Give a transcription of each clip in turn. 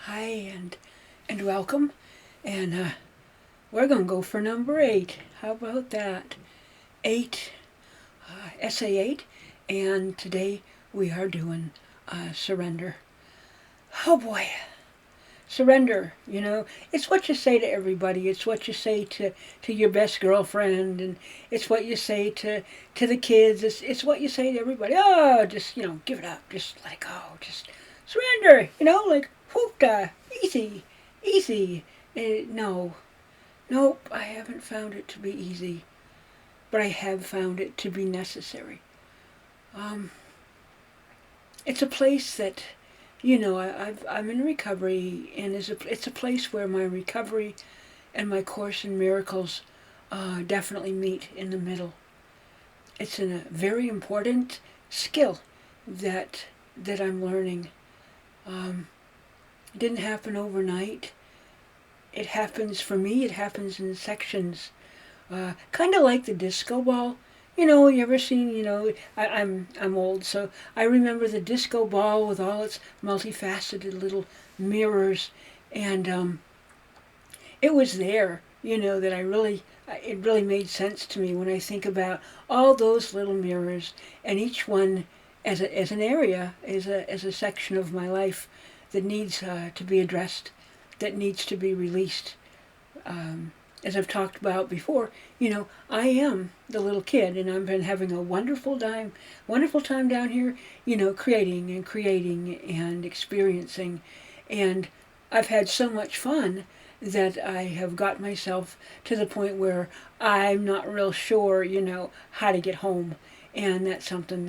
Hi and welcome. And we're gonna go for number 8. How about that? 8, essay 8, and today we are doing surrender. Oh boy, surrender. It's what you say to everybody. It's what you say to your best girlfriend, and it's what you say to the kids. It's what you say to everybody. Oh, just give it up. Just let it go. Just surrender. Like whoop, easy, easy. No, nope. I haven't found it to be easy, but I have found it to be necessary. Um, it's a place that I'm in recovery, and it's a place where my recovery and my Course in Miracles definitely meet in the middle. It's a very important skill that I'm learning. It didn't happen overnight. It happens for me. It happens in sections, kind of like the disco ball. You ever seen? I'm old, so I remember the disco ball with all its multifaceted little mirrors, and it was there. That it really made sense to me when I think about all those little mirrors, and each one as an area, as a section of my life that needs to be addressed, that needs to be released. As I've talked about before, I am the little kid, and I've been having a wonderful time down here, creating and experiencing, and I've had so much fun that I have got myself to the point where I'm not real sure, how to get home, and that's something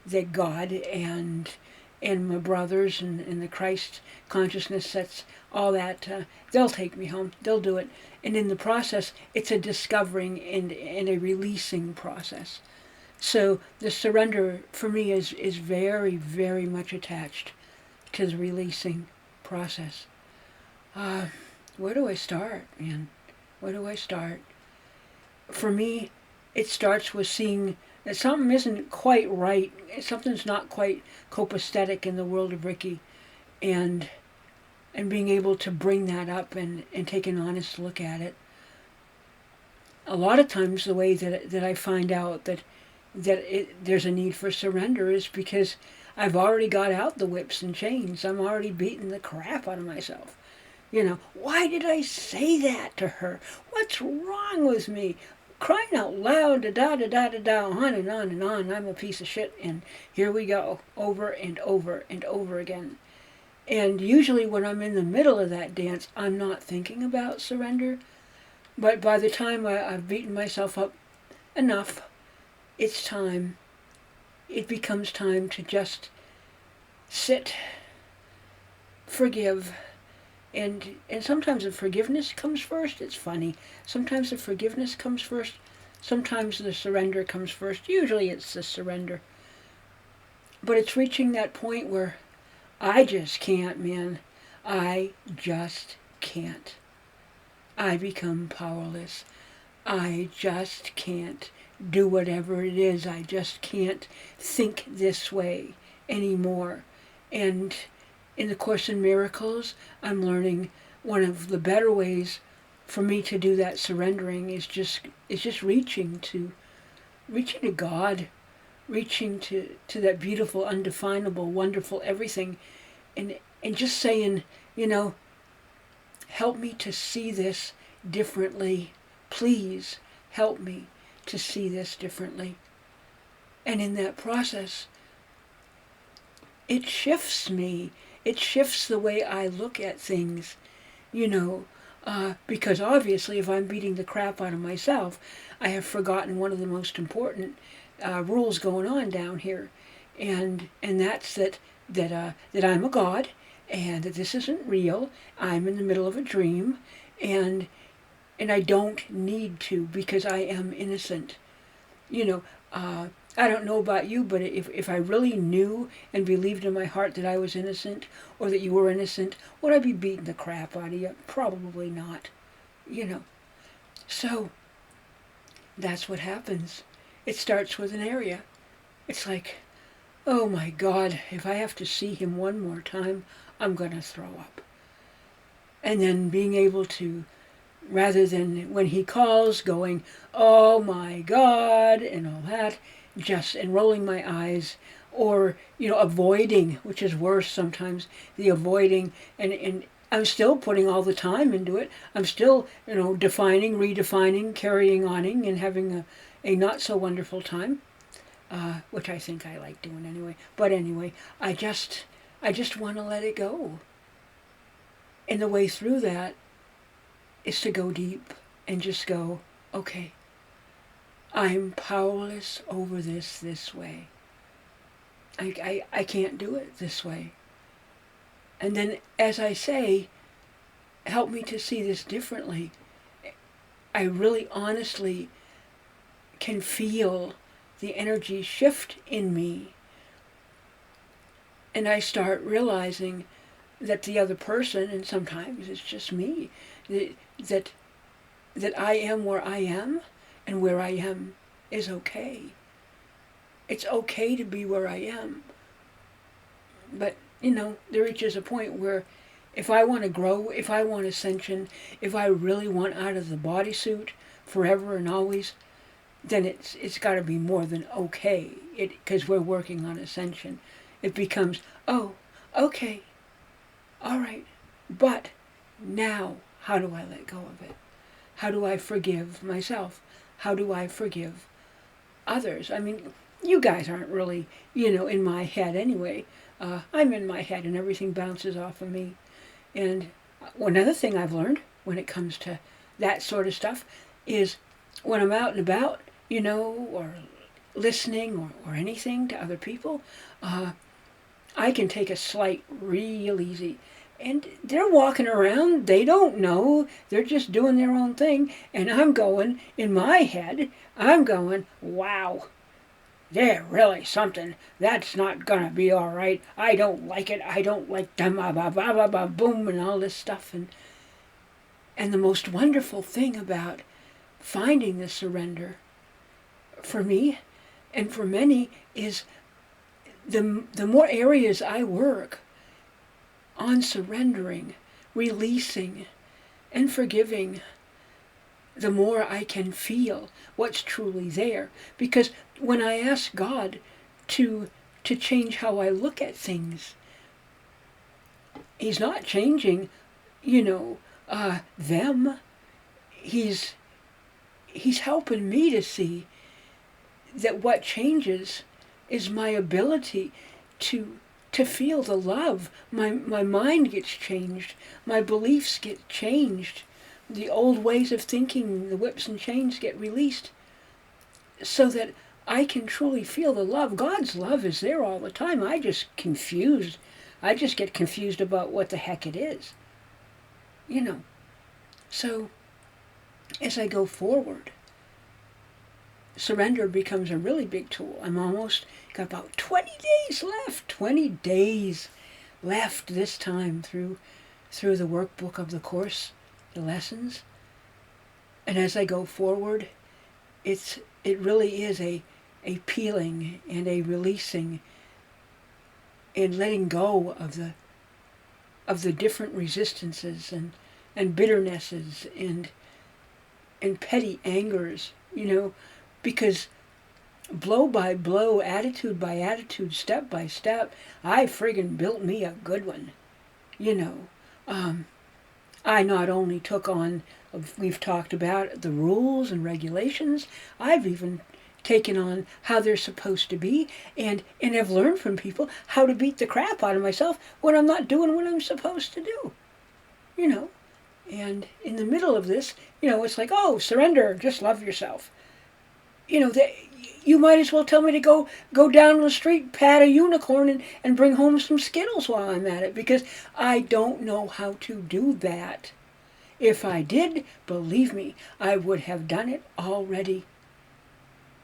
that God and my brothers and the Christ consciousness sets all that, they'll take me home. They'll do it. And in the process, it's a discovering and a releasing process. So the surrender for me is very, very much attached to the releasing process. Where do I start, man? Where do I start? For me, it starts with seeing that something isn't quite right. Something's not quite copacetic in the world of Ricky, and being able to bring that up and take an honest look at it. A lot of times, the way that I find out that there's a need for surrender is because I've already got out the whips and chains. I'm already beating the crap out of myself. Why did I say that to her? What's wrong with me? Crying out loud, da on and on and on. I'm a piece of shit, and here we go, over and over and over again. And usually when I'm in the middle of that dance, I'm not thinking about surrender. But by the time I've beaten myself up enough, it's time. It becomes time to just sit, forgive, and sometimes the forgiveness comes first. It's funny. Sometimes the forgiveness comes first. Sometimes the surrender comes first. Usually it's the surrender. But it's reaching that point where I just can't, man. I just can't. I become powerless. I just can't do whatever it is. I just can't think this way anymore. And in the Course in Miracles, I'm learning one of the better ways for me to do that surrendering is just reaching to God, reaching to that beautiful, undefinable, wonderful everything, and just saying, help me to see this differently. Please help me to see this differently. And in that process, it shifts me. It shifts the way I look at things, because obviously if I'm beating the crap out of myself, I have forgotten one of the most important rules going on down here, and that's that I'm a god, and that this isn't real. I'm in the middle of a dream, and I don't need to because I am innocent. I don't know about you, but if I really knew and believed in my heart that I was innocent, or that you were innocent, would I be beating the crap out of you? Probably not. So that's what happens. It starts with an area. It's like, oh my God, if I have to see him one more time, I'm going to throw up. And then being able to, rather than when he calls going, oh my God, and all that, just and rolling my eyes, or, avoiding, which is worse sometimes, the avoiding, and I'm still putting all the time into it. I'm still, defining, redefining, carrying oning, and having a not so wonderful time, which I think I like doing anyway. But anyway, I just want to let it go. And the way through that is to go deep and just go, okay, I'm powerless over this way. I can't do it this way. And then, as I say, help me to see this differently. I really honestly can feel the energy shift in me. And I start realizing that the other person, and sometimes it's just me, that I am where I am, and where I am is okay. It's okay to be where I am. But, there reaches a point where if I want to grow, if I want ascension, if I really want out of the bodysuit forever and always, then it's got to be more than okay. Because we're working on ascension. It becomes, oh, okay, all right, but now how do I let go of it? How do I forgive myself? How do I forgive others? I mean, you guys aren't really, in my head anyway. I'm in my head and everything bounces off of me. And another thing I've learned when it comes to that sort of stuff is when I'm out and about, or listening or anything to other people, I can take a slight real easy. And they're walking around, they don't know, they're just doing their own thing. And I'm going, in my head, I'm going, wow, they're really something. That's not gonna be all right. I don't like it. I don't like them, boom, and all this stuff. And the most wonderful thing about finding the surrender, for me and for many, is the more areas I work on surrendering, releasing, and forgiving, the more I can feel what's truly there. Because when I ask God to change how I look at things, He's not changing, them. He's helping me to see that what changes is my ability to feel the love. My mind gets changed. My beliefs get changed. The old ways of thinking, the whips and chains get released so that I can truly feel the love. God's love is there all the time. I just get confused about what the heck it is. So as I go forward, surrender becomes a really big tool. I'm almost got about 20 days left. 20 days left this time through the workbook of the course, the lessons. And as I go forward, it really is a peeling and a releasing and letting go of the different resistances and bitternesses and petty angers, because blow by blow, attitude by attitude, step by step, I friggin' built me a good one. I not only took on, we've talked about the rules and regulations, I've even taken on how they're supposed to be, and I've learned from people how to beat the crap out of myself when I'm not doing what I'm supposed to do. And in the middle of this, it's like, oh, surrender, just love yourself. You might as well tell me to go down the street, pat a unicorn, and bring home some Skittles while I'm at it, because I don't know how to do that. If I did, believe me, I would have done it already.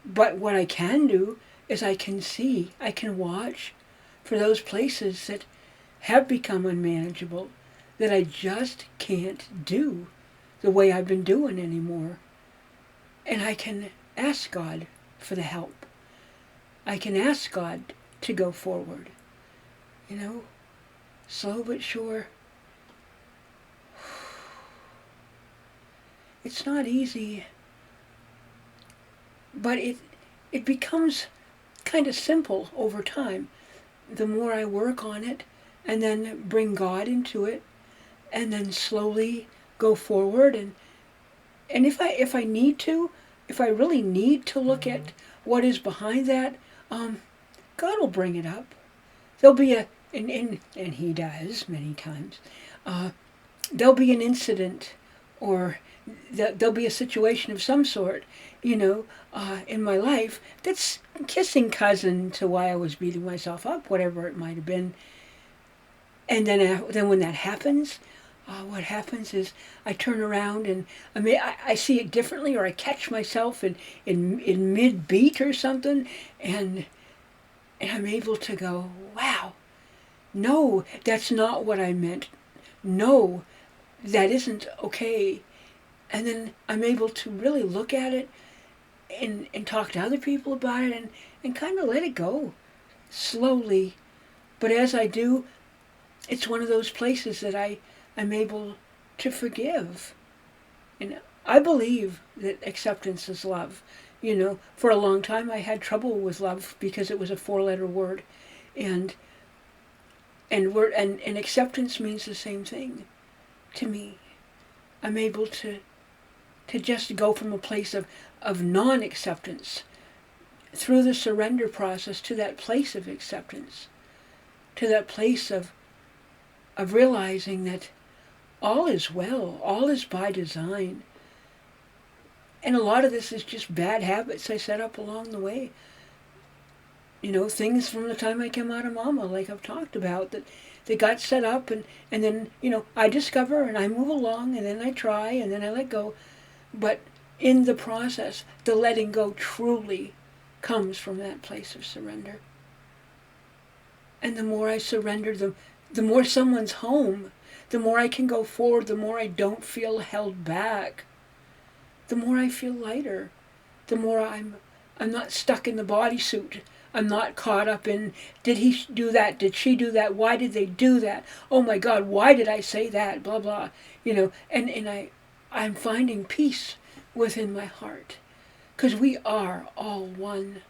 But what I can do is I can see, I can watch for those places that have become unmanageable, that I just can't do the way I've been doing anymore. And I can ask God for the help. I can ask God to go forward. Slow but sure. It's not easy, but it becomes kind of simple over time. The more I work on it, and then bring God into it, and then slowly go forward, and if I need to, if I really need to look at what is behind that, God will bring it up. There'll be and He does many times. There'll be an incident, or there'll be a situation of some sort, in my life that's kissing cousin to why I was beating myself up, whatever it might have been. And then when that happens, what happens is I turn around and I see it differently, or I catch myself in mid beat or something, and I'm able to go, wow, no, that's not what I meant. No, that isn't okay. And then I'm able to really look at it and talk to other people about it, and kind of let it go slowly. But as I do, it's one of those places that I'm able to forgive. And I believe that acceptance is love. For a long time I had trouble with love because it was a 4-letter word. And and acceptance means the same thing to me. I'm able to just go from a place of non-acceptance through the surrender process to that place of acceptance, to that place of realizing that all is well, all is by design. And a lot of this is just bad habits I set up along the way. Things from the time I came out of mama, like I've talked about, that they got set up, and then, I discover and I move along, and then I try, and then I let go. But in the process, the letting go truly comes from that place of surrender. And the more I surrender, the more someone's home, the more I can go forward, the more I don't feel held back, the more I feel lighter, the more I'm not stuck in the bodysuit. I'm not caught up in, did he do that? Did she do that? Why did they do that? Oh my God, why did I say that? Blah, blah. And I'm finding peace within my heart, because we are all one.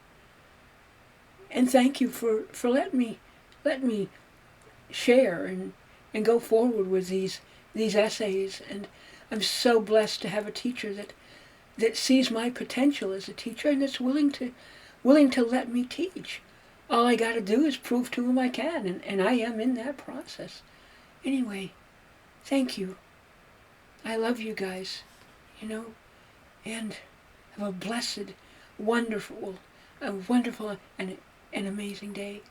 And thank you for letting me share and go forward with these essays. And I'm so blessed to have a teacher that sees my potential as a teacher, and that's willing to let me teach. All I got to do is prove to him I can, and I am in that process. Anyway, thank you. I love you guys, and have a blessed, wonderful and amazing day.